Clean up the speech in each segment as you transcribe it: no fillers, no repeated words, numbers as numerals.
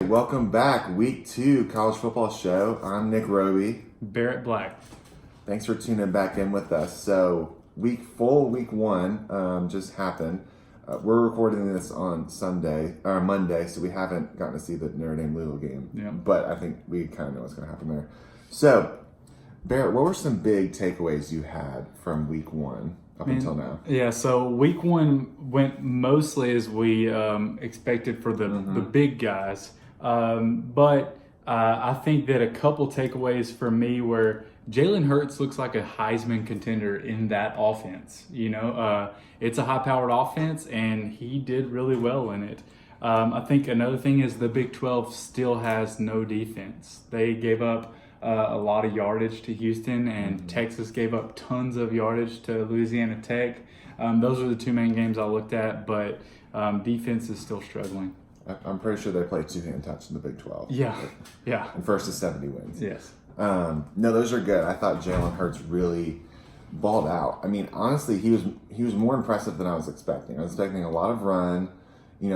welcome back. Week 2 college football show. I'm Nick Roby. Barrett Black. Thanks for tuning back in with us. So week 1 just happened. We're recording this on Monday, so we haven't gotten to see the Notre Dame Louisville game. Yeah. But I think we kind of know what's going to happen there. So, Barrett, what were some big takeaways you had from week 1 until now? Yeah, so week 1 went mostly as we expected for the big guys. But I think that a couple takeaways for me were Jalen Hurts looks like a Heisman contender in that offense. It's a high-powered offense, and he did really well in it. I think another thing is the Big 12 still has no defense. They gave up a lot of yardage to Houston, and Texas gave up tons of yardage to Louisiana Tech. Those are the two main games I looked at, but defense is still struggling. I'm pretty sure they play two-hand touch in the Big 12. Yeah. And first to 70 wins. Yes. No, those are good. I thought Jalen Hurts really balled out. I mean, honestly, he was more impressive than I was expecting. I was expecting a lot of run,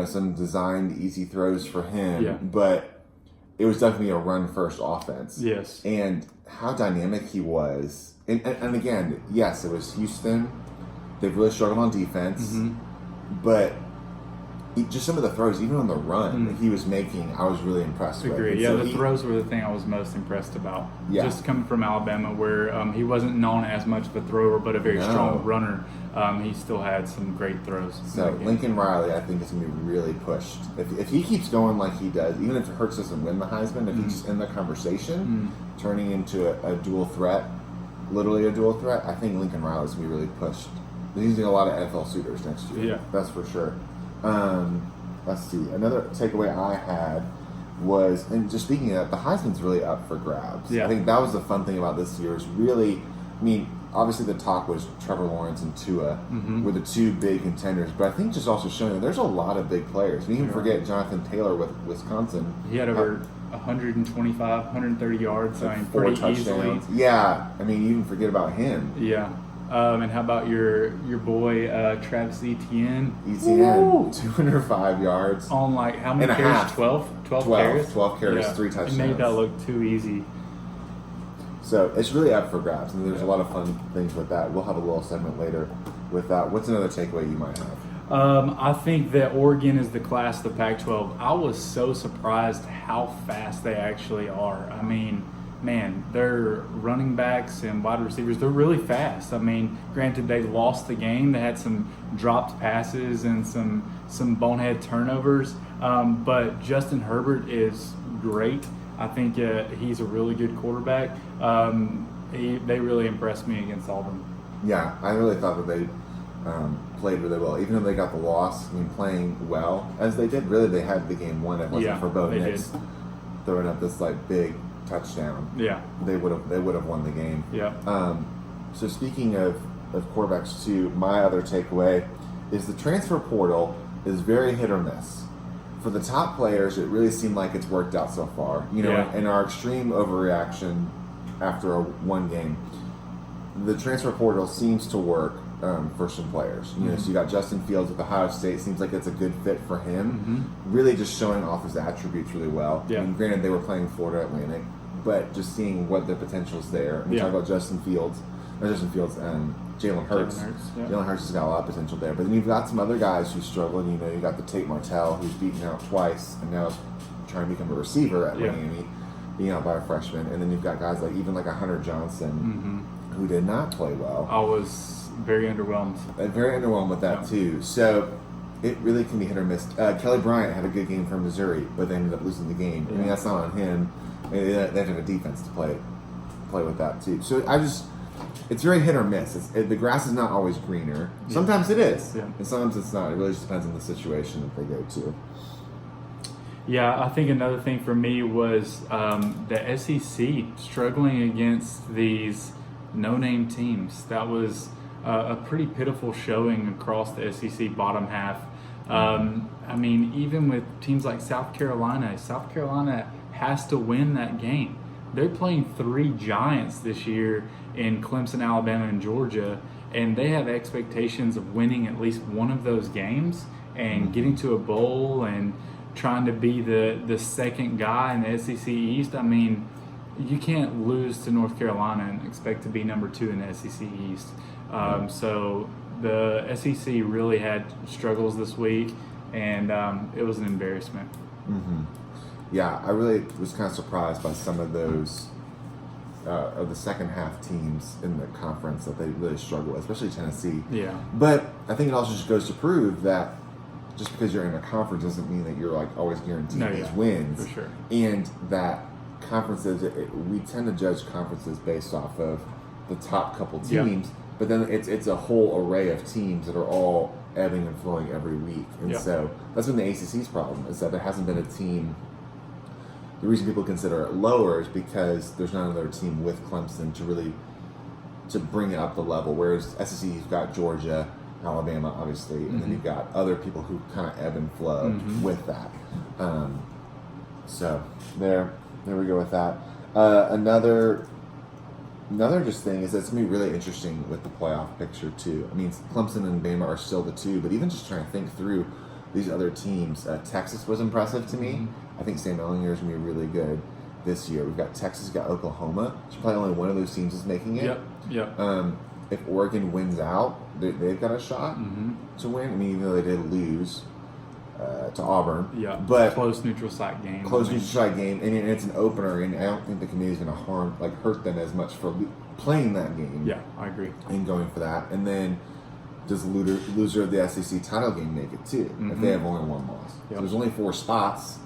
some designed easy throws for him, but it was definitely a run-first offense. Yes. And how dynamic he was. And again, yes, it was Houston. They've really struggled on defense, but just some of the throws, even on the run that he was making, I was really impressed with. Agree. Yeah, so the throws were the thing I was most impressed about. Yeah. Just coming from Alabama, where he wasn't known as much of a thrower, but a very strong runner. He still had some great throws. So Lincoln Riley, I think, is going to be really pushed. If he keeps going like he does, even if Hurts doesn't win the Heisman, if he's in the conversation, turning into a dual threat, literally a dual threat, I think Lincoln Riley is going to be really pushed. He's using a lot of NFL suitors next year. Yeah. That's for sure. Let's see. Another takeaway I had was, and just speaking of that, the Heisman's really up for grabs. Yeah. I think that was the fun thing about this year is really, obviously the talk was Trevor Lawrence and Tua were the two big contenders, but I think just also showing that there's a lot of big players. We can forget Jonathan Taylor with Wisconsin. He had over 125, 130 yards, four pretty touchdowns. easily. Yeah, you even forget about him. Yeah. And how about your boy Travis Etienne? Etienne, 205 yards. On how many and carries? Half. 12 carries? 12 carries, 3 touchdowns. He made that look too easy. So it's really up for grabs, and there's a lot of fun things with that. We'll have a little segment later with that. What's another takeaway you might have? I think that Oregon is the class of the Pac-12. I was so surprised how fast they actually are. Man, their running backs and wide receivers, they're really fast. Granted, they lost the game. They had some dropped passes and some bonehead turnovers. But Justin Herbert is great. I think he's a really good quarterback. They really impressed me against Auburn. Yeah, I really thought that they played really well. Even though they got the loss, playing well, as they did, really they had the game won. It wasn't for Bo Nix throwing up this big touchdown. Yeah, they would have won the game. Yeah. So speaking of quarterbacks too, my other takeaway is the transfer portal is very hit or miss. For the top players, it really seemed like it's worked out so far. In our extreme overreaction after one game, the transfer portal seems to work for some players. So you got Justin Fields with Ohio State. Seems like it's a good fit for him. Really just showing off his attributes really well. Yeah. Granted, they were playing Florida Atlantic, but just seeing what the potential's there. We talk about Jalen Hurts. Jalen Hurts has got a lot of potential there. But then you've got some other guys who struggled. You got the Tate Martell, who's beaten out twice, and now is trying to become a receiver at Miami, being out by a freshman. And then you've got guys like a Hunter Johnson, who did not play well. I was very underwhelmed. With that too. So it really can be hit or miss. Kelly Bryant had a good game for Missouri, but they ended up losing the game. That's not on him. They have to have a defense to play with that too. So it's very hit or miss. The grass is not always greener. Sometimes it is, and sometimes it's not. It really just depends on the situation that they go to. Yeah, I think another thing for me was the SEC struggling against these no-name teams. That was a pretty pitiful showing across the SEC bottom half. Even with teams like South Carolina has to win that game. They're playing 3 giants this year in Clemson, Alabama, and Georgia, and they have expectations of winning at least one of those games and getting to a bowl and trying to be the second guy in the SEC East. I mean, you can't lose to North Carolina and expect to be number 2 in the SEC East. So the SEC really had struggles this week, and it was an embarrassment. Mm-hmm. Yeah, I really was kind of surprised by some of those of the second half teams in the conference that they really struggle, especially Tennessee. Yeah. But I think it also just goes to prove that just because you're in a conference doesn't mean that you're like always guaranteed these wins. For sure. And that conferences, we tend to judge conferences based off of the top couple teams, but then it's a whole array of teams that are all ebbing and flowing every week. And so that's been the ACC's problem, is that there hasn't been a team. The reason people consider it lower is because there's not another team with Clemson to bring it up the level. Whereas SEC, you've got Georgia, Alabama, obviously, and then you've got other people who kind of ebb and flow with that. So there we go with that. Another just thing is that it's going to be really interesting with the playoff picture too. I mean, Clemson and Bama are still the 2, but even just trying to think through these other teams, Texas was impressive to me. I think Sam Ehlinger is going to be really good this year. We've got Texas, got Oklahoma. So probably only one of those teams is making it. Yep. If Oregon wins out, they've got a shot to win. I mean, even though they did lose to Auburn. Yeah, but close neutral site game. Neutral site game, and it's an opener, and I don't think the committee is going to hurt them as much for playing that game. Yeah, I agree. And going for that. And then does the loser of the SEC title game make it too, if they have only one loss? So there's only 4 spots,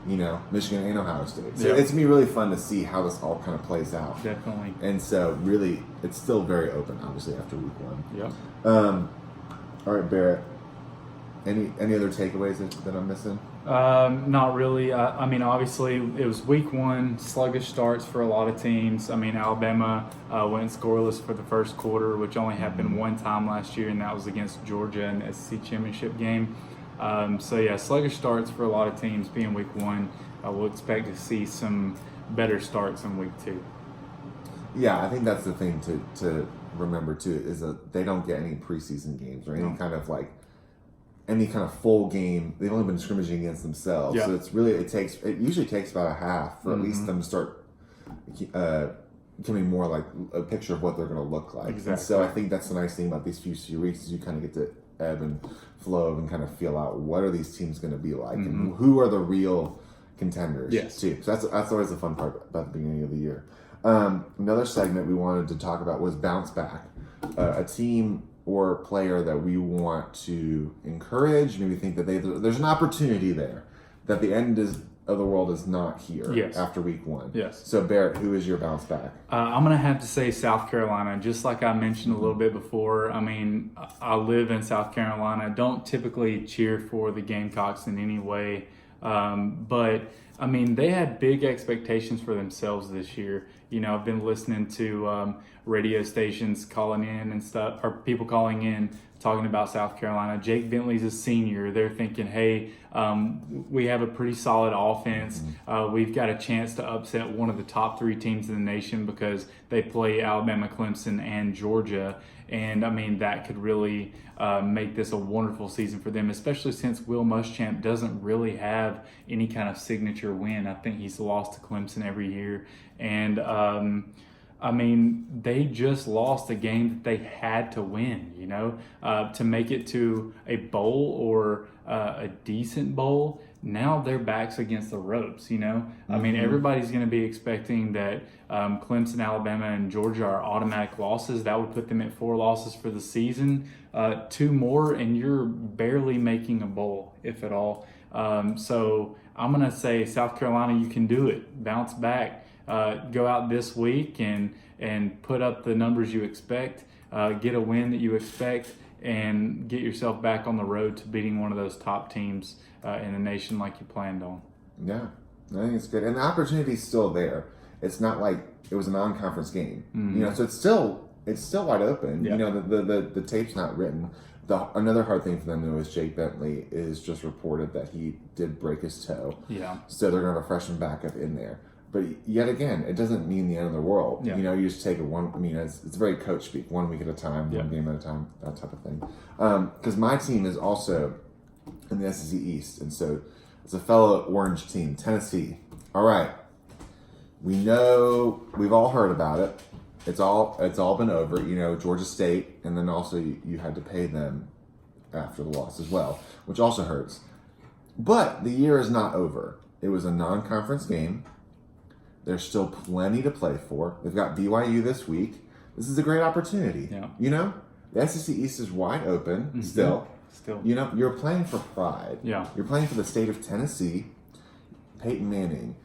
Michigan and Ohio State. So it's going to be really fun to see how this all kind of plays out. Definitely. And so really, it's still very open, obviously, after week 1. Yep. All right, Barrett. Any other takeaways that I'm missing? Not really. I mean, obviously, it was week 1, sluggish starts for a lot of teams. I mean, Alabama went scoreless for the first quarter, which only happened one time last year, and that was against Georgia in the SEC championship game. Sluggish starts for a lot of teams being week 1. We'll expect to see some better starts in week 2. Yeah, I think that's the thing to remember, too, is that they don't get any preseason games or any kind of full game. They've only been scrimmaging against themselves. So it's really, it usually takes about a half for at least them to start becoming more like a picture of what they're going to look like. Exactly. And so I think that's the nice thing about these few weeks is you kind of get to ebb and flow and kind of feel out what are these teams going to be like and who are the real contenders too. So that's always the fun part about the beginning of the year. Another segment we wanted to talk about was bounce back. A team or player that we want to encourage, maybe think that there's an opportunity there, that the end of the world is not here after week 1. Yes. So Barrett, who is your bounce back? I'm going to have to say South Carolina, just like I mentioned a little bit before. I mean, I live in South Carolina. I don't typically cheer for the Gamecocks in any way, but I mean, they had big expectations for themselves this year. I've been listening to radio stations calling in and stuff, or people calling in talking about South Carolina. Jake Bentley's a senior. They're thinking, hey, we have a pretty solid offense. We've got a chance to upset one of the top 3 teams in the nation because they play Alabama, Clemson, and Georgia. And, I mean, that could really make this a wonderful season for them, especially since Will Muschamp doesn't really have any kind of signature win. I think he's lost to Clemson every year. And, I mean, they just lost a game that they had to win, to make it to a bowl or a decent bowl. Now their back's against the ropes, I mean, everybody's going to be expecting that Clemson, Alabama, and Georgia are automatic losses. That would put them at 4 losses for the season. 2 more, and you're barely making a bowl, if at all. So I'm going to say South Carolina, you can do it. Bounce back. Go out this week and put up the numbers you expect, get a win that you expect, and get yourself back on the road to beating one of those top teams in the nation like you planned on. Yeah, I think it's good. And the opportunity's still there. It's not like it was a non-conference game. So it's still wide open. Yeah. The tape's not written. Another hard thing for them, though, is Jake Bentley is just reported that he did break his toe. Yeah. So they're going to have a freshman backup in there. But yet again, it doesn't mean the end of the world. Yeah. You just take it one. I mean, it's very coach speak. 1 week at a time, one game at a time, that type of thing. Because my team is also in the SEC East, and so It's a fellow orange team, Tennessee. All right. We know, we've all heard about it. It's all been over. You know, Georgia State, and then also you had to pay them after the loss as well, which also hurts. But the year is not over. It was a non-conference game. There's still plenty to play for. They've got BYU this week. This is a great opportunity. Yeah. You know, the SEC East is wide open still. You know, you're playing for pride. Yeah. You're playing for the state of Tennessee, Peyton Manning,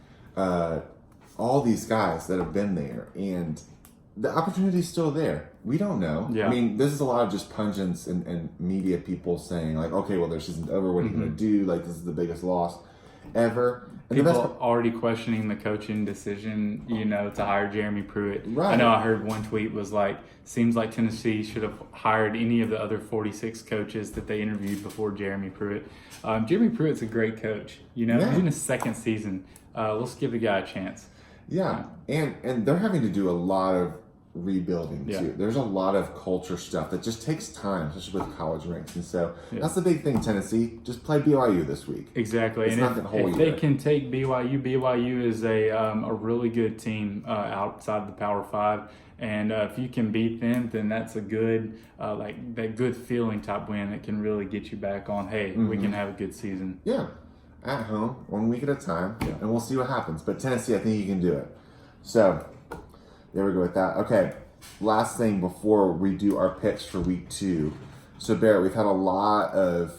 all these guys that have been there, and the opportunity's still there. We don't know. Yeah. I mean, this is a lot of just pundits and media people saying, like, okay, well, their season's over. What are you going to do? Like, this is the biggest loss ever. And people already questioning the coaching decision, you know, to hire Jeremy Pruitt. Right. I know I heard one tweet was like, seems like Tennessee should have hired any of the other 46 coaches that they interviewed before Jeremy Pruitt. Jeremy Pruitt's a great coach. You know, he's in his second season. Let's give the guy a chance. Yeah, and they're having to do a lot of rebuilding too. There's a lot of culture stuff that just takes time, especially with college ranks. And so that's the big thing, Tennessee. Just play BYU this week. Exactly. It's and not the whole if year. they can take BYU is a really good team outside the Power Five. And if you can beat them, then that's a good, that good feeling type win that can really get you back on, hey, we can have a good season. Yeah, at home, 1 week at a time, and we'll see what happens. But Tennessee, I think you can do it. So there we go with that. Okay, last thing before we do our picks for week 2. So Barrett, we've had a lot of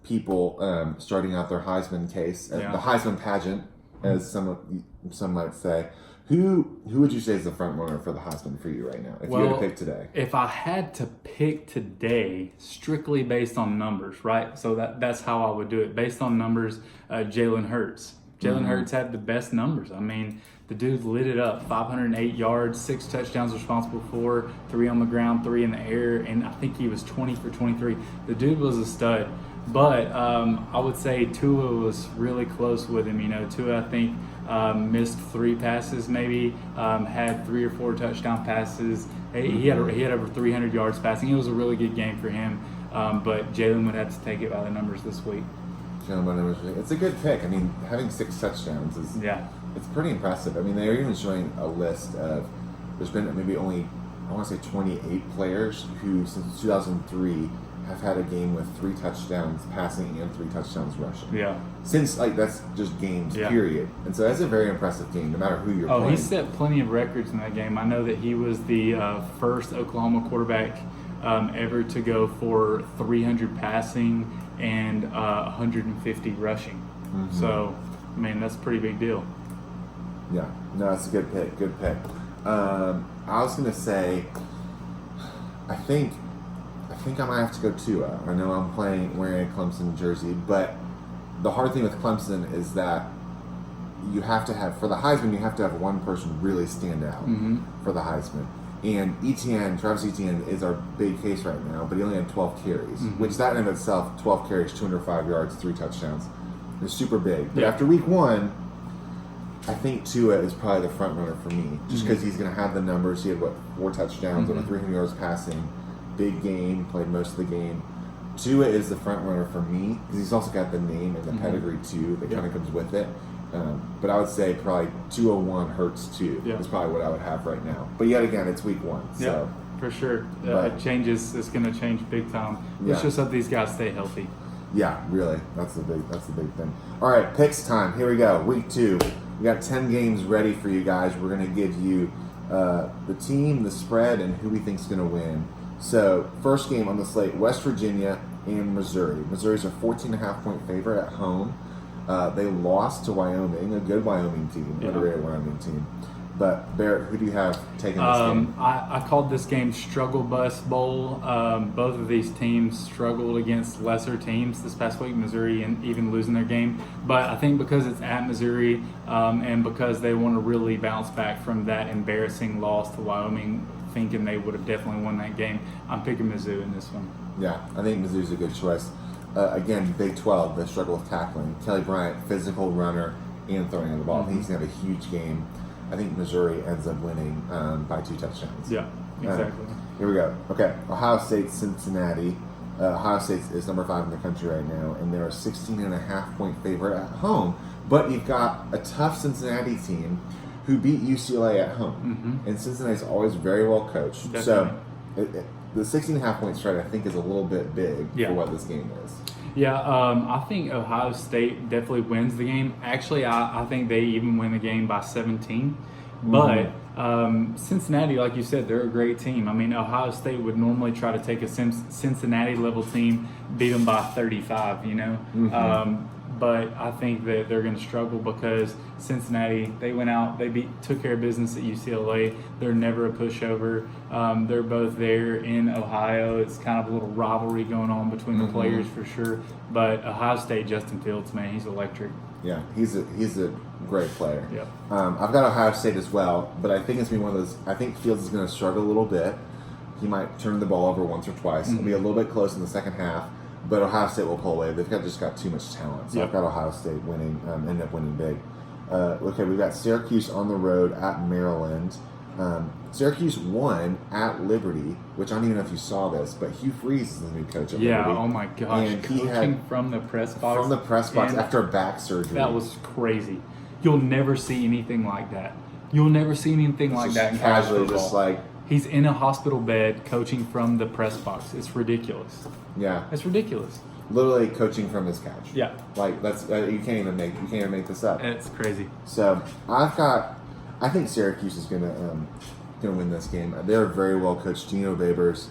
people starting out their Heisman case, the Heisman pageant, as some might say. Who would you say is the front runner for the Heisman for you right now, if you had to pick today? If I had to pick today, strictly based on numbers, right? So that's how I would do it. Based on numbers, Jalen Hurts. Jalen Hurts had the best numbers. I mean, the dude lit it up. 508 yards, 6 touchdowns responsible for, 3 on the ground, 3 in the air, and I think he was 20 for 23. The dude was a stud. But I would say Tua was really close with him. You know, Tua, I think, missed 3 passes maybe, had 3 or 4 touchdown passes. He had over 300 yards passing. It was a really good game for him. But Jalen would have to take it by the numbers this week. It's a good pick. I mean, having 6 touchdowns is it's pretty impressive. I mean, they're even showing a list of there's been maybe only, I want to say 28 players who since 2003 have had a game with 3 touchdowns passing and 3 touchdowns rushing. Yeah. Since, that's just games, period. And so that's a very impressive game, no matter who you're playing. He set plenty of records in that game. I know that he was the first Oklahoma quarterback ever to go for 300 passing and 150 rushing. So, I mean, that's a pretty big deal. Yeah. No, that's a good pick. Good pick. I was going to say, I think I might have to go Tua. I know I'm wearing a Clemson jersey, but the hard thing with Clemson is that you have to have, for the Heisman, you have to have one person really stand out for the Heisman. And Travis Etienne is our big case right now, but he only had 12 carries, which that in itself, 12 carries, 205 yards, 3 touchdowns, is super big. But after week 1, I think Tua is probably the front runner for me, just because he's going to have the numbers. He had, 4 touchdowns, over 300 yards passing. Big game, played most of the game. Tua is the front runner for me because he's also got the name and the pedigree too that kind of comes with it. But I would say probably 201 Hurts too is probably what I would have right now. But yet again, it's week 1, so for sure, it changes. It's going to change big time. Let's just hope these guys stay healthy. Yeah, really, that's the big thing. All right, picks time. Here we go. Week 2. We got 10 games ready for you guys. We're going to give you the team, the spread, and who we think is going to win. So, first game on the slate, West Virginia and Missouri. Missouri's a 14.5-point favorite at home. They lost to Wyoming, a good Wyoming team, underrated Wyoming team. But, Barrett, who do you have taking this game? I called this game Struggle Bus Bowl. Both of these teams struggled against lesser teams this past week, Missouri and even losing their game. But I think because it's at Missouri and because they want to really bounce back from that embarrassing loss to Wyoming, thinking they would have definitely won that game, I'm picking Mizzou in this one. Yeah, I think Mizzou's a good choice. Again, Big 12, they struggle with tackling. Kelly Bryant, physical runner and throwing the ball. I think he's going to have a huge game. I think Missouri ends up winning by 2 touchdowns. Yeah, exactly. Here we go. Okay, Ohio State, Cincinnati. Ohio State is number 5 in the country right now, and they're a 16.5-point favorite at home. But you've got a tough Cincinnati team who beat UCLA at home, and Cincinnati's always very well coached. Definitely. So the 16.5-point spread, I think, is a little bit big for what this game is. Yeah, I think Ohio State definitely wins the game. Actually, I think they even win the game by 17. But Cincinnati, like you said, they're a great team. I mean, Ohio State would normally try to take a Cincinnati-level team, beat them by 35, you know? But I think that they're going to struggle because Cincinnati, they went out, they took care of business at UCLA. They're never a pushover. They're both there in Ohio. It's kind of a little rivalry going on between the players for sure. But Ohio State, Justin Fields, man, he's electric. Yeah, he's a great player. Yep. I've got Ohio State as well, but I think it's going to be one of those. I think Fields is going to struggle a little bit. He might turn the ball over once or twice. It'll be a little bit close in the second half, but Ohio State will pull away. They've just got too much talent. So I've got Ohio State winning, end up winning big. Okay, we've got Syracuse on the road at Maryland. Syracuse won at Liberty, which I don't even know if you saw this, but Hugh Freeze is the new coach at Liberty. Yeah, oh my gosh. And he coaching from the press box. From the press box after back surgery. That was crazy. You'll never see anything like that. You'll never see anything like that in college casually, football. just like... He's in a hospital bed coaching from the press box. It's ridiculous. Yeah. It's ridiculous. Literally coaching from his couch. Yeah. Like that's you can't even make this up. It's crazy. So I think Syracuse is gonna win this game. They're very well coached. Dino Babers.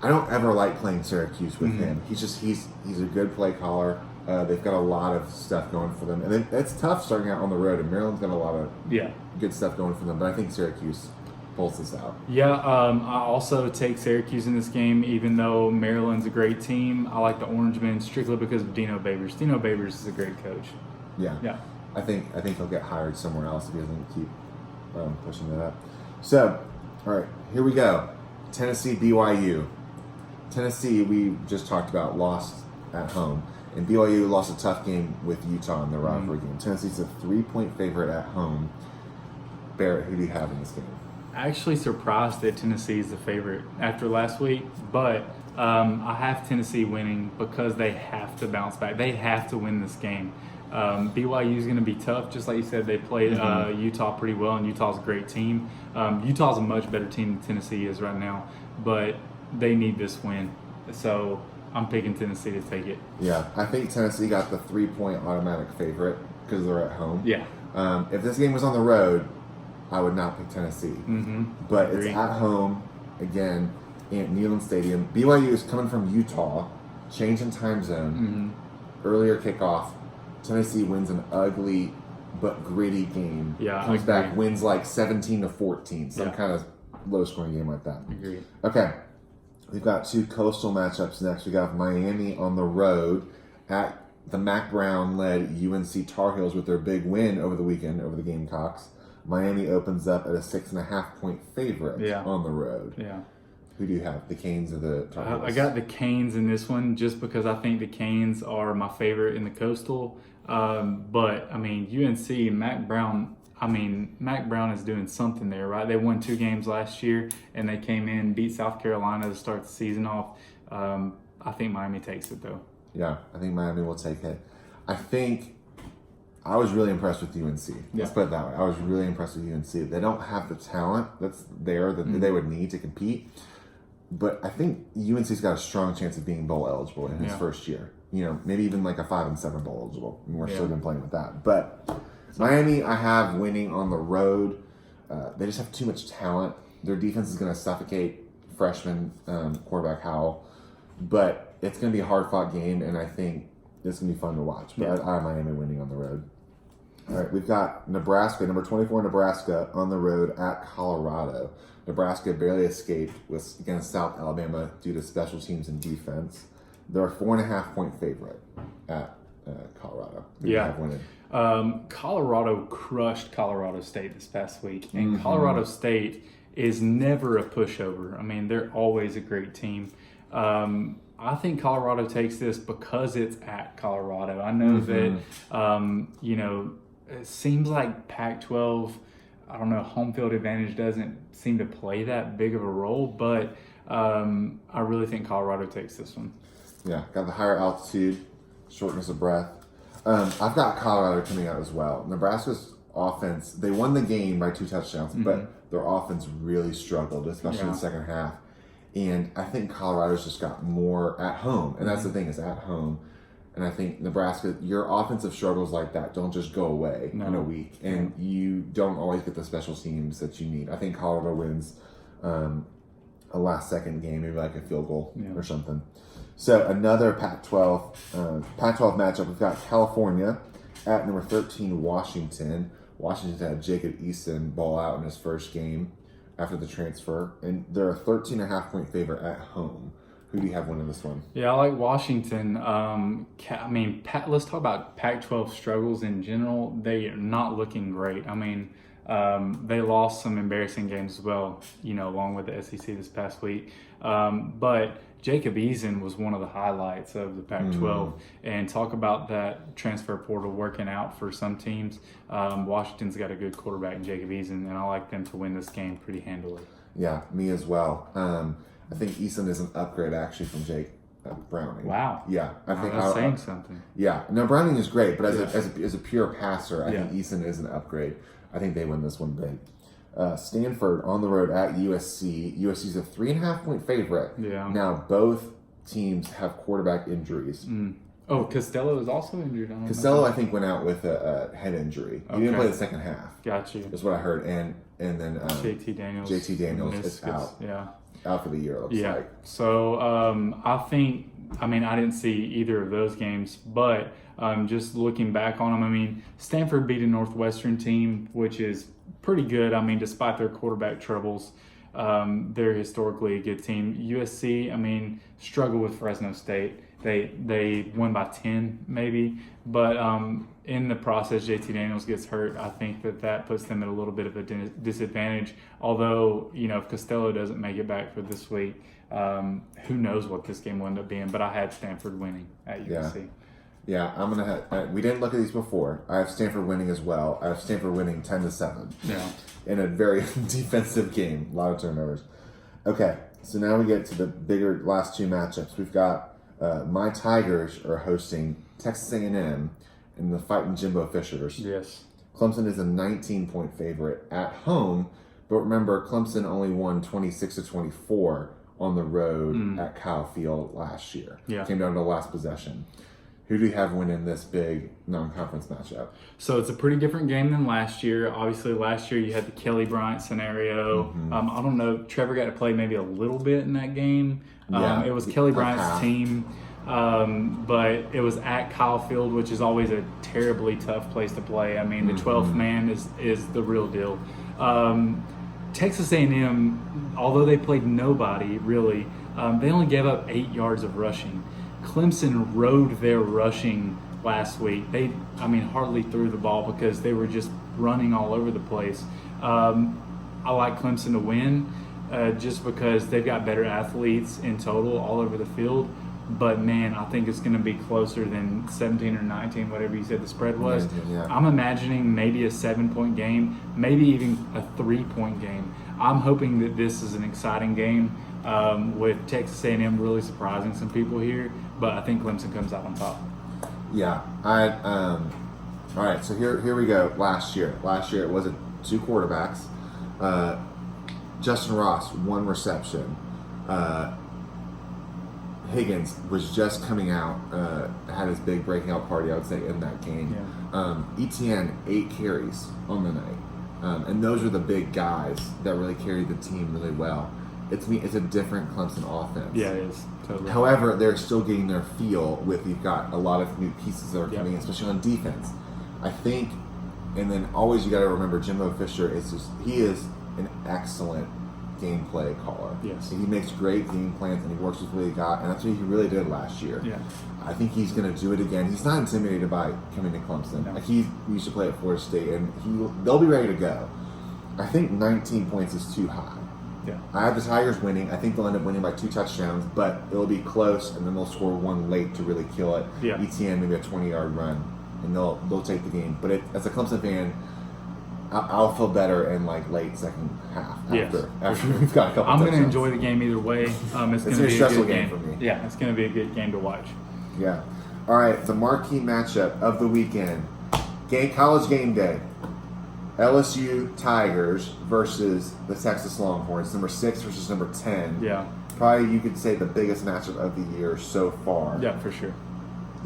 I don't ever like playing Syracuse with him. He's a good play caller. They've got a lot of stuff going for them, and it's tough starting out on the road. And Maryland's got a lot of good stuff going for them. But I think Syracuse pulls this out. Yeah, I also take Syracuse in this game, even though Maryland's a great team. I like the Orangemen strictly because of Dino Babers. Dino Babers is a great coach. Yeah. I think he'll get hired somewhere else if he doesn't keep pushing that up. So, all right, here we go. Tennessee, BYU. Tennessee, we just talked about, lost at home. And BYU lost a tough game with Utah in the rivalry game. Tennessee's a 3-point favorite at home. Barrett, who do you have in this game? Actually surprised that Tennessee is the favorite after last week, but I have Tennessee winning because they have to bounce back. They have to win this game. BYU is going to be tough. Just like you said, they played Utah pretty well, and Utah's a great team. Utah's a much better team than Tennessee is right now, but they need this win. So I'm picking Tennessee to take it. Yeah, I think Tennessee got the 3-point automatic favorite because they're at home. Yeah. If this game was on the road, I would not pick Tennessee. But it's at home, again, at Neyland Stadium. BYU is coming from Utah, change in time zone, earlier kickoff. Tennessee wins an ugly but gritty game. Yeah, Comes back, wins like 17-14, some kind of low-scoring game like that. Agree. Okay, we've got 2 coastal matchups next. We got Miami on the road at the Mac Brown-led UNC Tar Heels with their big win over the weekend over the Gamecocks. Miami opens up at a 6.5-point favorite on the road. Yeah. Who do you have? The Canes or the Tar Heels? I got the Canes in this one just because I think the Canes are my favorite in the Coastal. But, I mean, UNC, Mac Brown is doing something there, right? They won 2 games last year, and they came in, beat South Carolina to start the season off. I think Miami takes it, though. Yeah, I think Miami will take it. I was really impressed with UNC. Let's put it that way. I was really impressed with UNC. They don't have the talent that's there that they would need to compete. But I think UNC's got a strong chance of being bowl eligible in his first year. You know, maybe even like a 5-7 bowl eligible. And we're still been playing with that. But Miami, I have winning on the road. They just have too much talent. Their defense is going to suffocate freshman quarterback Howell. But it's going to be a hard-fought game, and I think it's going to be fun to watch. But I have Miami winning on the road. All right, we've got Nebraska, number 24 Nebraska, on the road at Colorado. Nebraska barely escaped against South Alabama due to special teams and defense. They're a 4.5-point favorite at Colorado. Colorado crushed Colorado State this past week, and Colorado State is never a pushover. I mean, they're always a great team. I think Colorado takes this because it's at Colorado. I know that, it seems like Pac-12, I don't know, home field advantage doesn't seem to play that big of a role, but I really think Colorado takes this one. Yeah, got the higher altitude, shortness of breath. I've got Colorado coming out as well. Nebraska's offense, they won the game by 2 touchdowns, but their offense really struggled, especially in the second half. And I think Colorado's just got more at home. And that's the thing, is at home. And I think Nebraska, your offensive struggles like that don't just go away in a week. And you don't always get the special teams that you need. I think Colorado wins a last-second game, maybe like a field goal or something. So another Pac-12 matchup. We've got California at number 13, Washington. Washington had Jacob Eason ball out in his first game after the transfer. And they're a 13.5-point favorite at home. Who do you have winning this one? Yeah, I like Washington. Let's talk about Pac-12 struggles in general. They are not looking great. I mean, they lost some embarrassing games as well, along with the SEC this past week. But Jacob Eason was one of the highlights of the Pac-12. And talk about that transfer portal working out for some teams. Washington's got a good quarterback in Jacob Eason, and I like them to win this game pretty handily. Yeah, me as well. I think Eason is an upgrade actually from Jake Browning. Wow. Yeah, I think that's saying something. Yeah, no, Browning is great, but as a pure passer, I think Eason is an upgrade. I think they win this one big. Stanford on the road at USC. USC's a 3.5-point favorite. Yeah. Now both teams have quarterback injuries. Oh, Costello is also injured. Costello, I think, went out with a head injury. He didn't play the second half. Got you. That's what I heard. And then JT Daniels. JT Daniels is out. Yeah. Out for the year, it looks like. So I didn't see either of those games, but just looking back on them, Stanford beat a Northwestern team, which is pretty good. Despite their quarterback troubles, they're historically a good team. USC, struggled with Fresno State. They won by 10 maybe, but in the process, JT Daniels gets hurt. I think that puts them at a little bit of a disadvantage. Although, if Costello doesn't make it back for this week, who knows what this game will end up being. But I had Stanford winning at USC. Yeah, I'm gonna have. We didn't look at these before. I have Stanford winning as well. I have Stanford winning 10-7. Yeah, in a very defensive game, a lot of turnovers. Okay, so now we get to the bigger last two matchups. We've got my Tigers are hosting Texas A&M in the Fighting Jimbo Fishers. Yes. Clemson is a 19-point favorite at home, but remember, Clemson only won 26-24 on the road at Kyle Field last year. Yeah. Came down to the last possession. Who do you have winning this big non-conference matchup? So it's a pretty different game than last year. Obviously, last year you had the Kelly Bryant scenario. I don't know. Trevor got to play maybe a little bit in that game. It was Kelly Bryant's team, but it was at Kyle Field, which is always a terribly tough place to play. The 12th man is the real deal. Texas A&M, although they played nobody really, they only gave up 8 yards of rushing. Clemson rode their rushing last week. They, hardly threw the ball because they were just running all over the place. I like Clemson to win just because they've got better athletes in total all over the field. But, man, I think it's going to be closer than 17 or 19, whatever you said the spread was. Yeah. I'm imagining maybe a 7-point game, maybe even a 3-point game. I'm hoping that this is an exciting game with Texas A&M really surprising some people here. But I think Clemson comes out on top. Yeah. All right, so here we go. Last year it was 2 quarterbacks. Justin Ross, 1 reception. Higgins was just coming out, had his big breaking out party, I would say, in that game. Yeah. ETN, 8 carries on the night. And those are the big guys that really carried the team really well. It's a different Clemson offense. Yeah, it is. Totally. However, they're still getting their feel with, you've got a lot of new pieces that are coming in, especially on defense. I think, and then always you got to remember, Jimbo Fisher he is an excellent gameplay caller. Yes. He makes great game plans and he works with what he got, and that's what he really did last year. Yeah. I think he's going to do it again. He's not intimidated by coming to Clemson. No. He used to play at Florida State, and they'll be ready to go. I think 19 points is too high. Yeah. I have the Tigers winning. I think they'll end up winning by 2 touchdowns, but it'll be close, and then they'll score 1 late to really kill it. Yeah. ETN maybe a 20-yard run, and they'll take the game. But as a Clemson fan, I'll feel better in like late second half after sure. we've got a couple. I'm going to touchdowns. enjoy the game either way. It's going to be a stressful good game for me. Yeah, it's going to be a good game to watch. Yeah. All right, the marquee matchup of the weekend, college game day. LSU Tigers versus the Texas Longhorns, number 6 versus number 10. Yeah. Probably you could say the biggest matchup of the year so far. Yeah, for sure.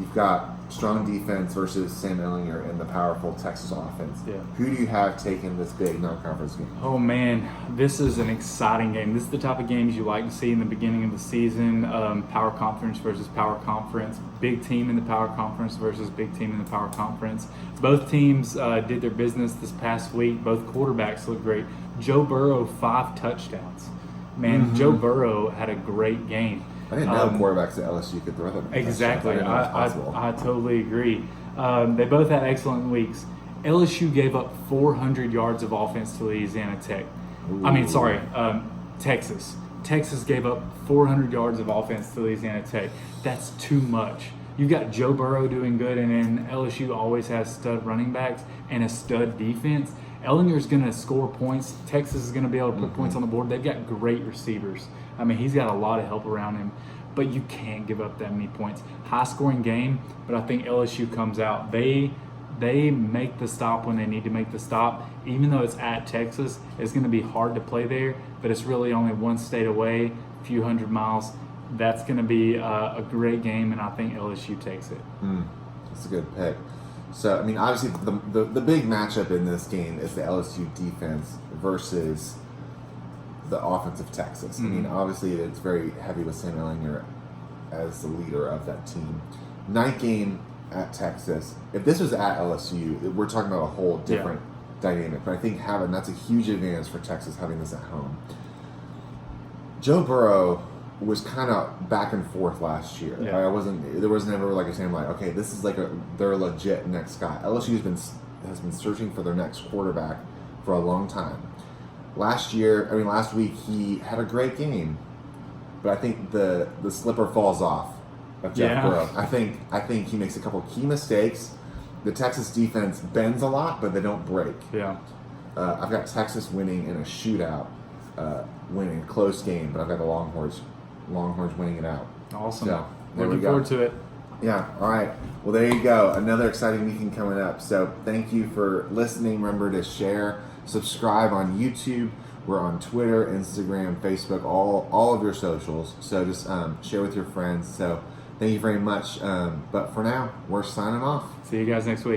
You've got strong defense versus Sam Ehlinger and the powerful Texas offense. Yeah. Who do you have taking this big non-conference game? Oh, man. This is an exciting game. This is the type of games you like to see in the beginning of the season. Power conference versus power conference. Big team in the power conference versus big team in the power conference. Both teams did their business this past week. Both quarterbacks look great. Joe Burrow, 5 touchdowns. Man, Joe Burrow had a great game. I didn't know quarterbacks at LSU could throw them. Exactly. I totally agree. They both had excellent weeks. LSU gave up 400 yards of offense to Louisiana Tech. Texas. Texas gave up 400 yards of offense to Louisiana Tech. That's too much. You've got Joe Burrow doing good, and then LSU always has stud running backs and a stud defense. Ehlinger's going to score points. Texas is going to be able to put points on the board. They've got great receivers. I mean, he's got a lot of help around him, but you can't give up that many points. High-scoring game, but I think LSU comes out. They make the stop when they need to make the stop. Even though it's at Texas, it's going to be hard to play there, but it's really only one state away, a few hundred miles. That's going to be a great game, and I think LSU takes it. That's a good pick. So, I mean, obviously, the big matchup in this game is the LSU defense versus the offense of Texas. I mean, obviously, it's very heavy with Sam Ehlinger as the leader of that team. Night game at Texas. If this was at LSU, we're talking about a whole different dynamic. But I think that's a huge advantage for Texas having this at home. Joe Burrow was kind of back and forth last year. Yeah. There was never like a saying like, okay, this is like their legit next guy. LSU has been searching for their next quarterback for a long time. Last week he had a great game, but I think the slipper falls off of Jeff Burrow. I think he makes a couple key mistakes. The Texas defense bends a lot, but they don't break. Yeah. I've got Texas winning in a shootout, winning a close game, but I've got the Longhorns winning it out. Awesome. So, Looking forward to it. Yeah, all right. Well, there you go. Another exciting weekend coming up. So thank you for listening. Remember to share, subscribe on YouTube. We're on Twitter, Instagram, Facebook, all of your socials. So just share with your friends. So thank you very much. But for now, we're signing off. See you guys next week.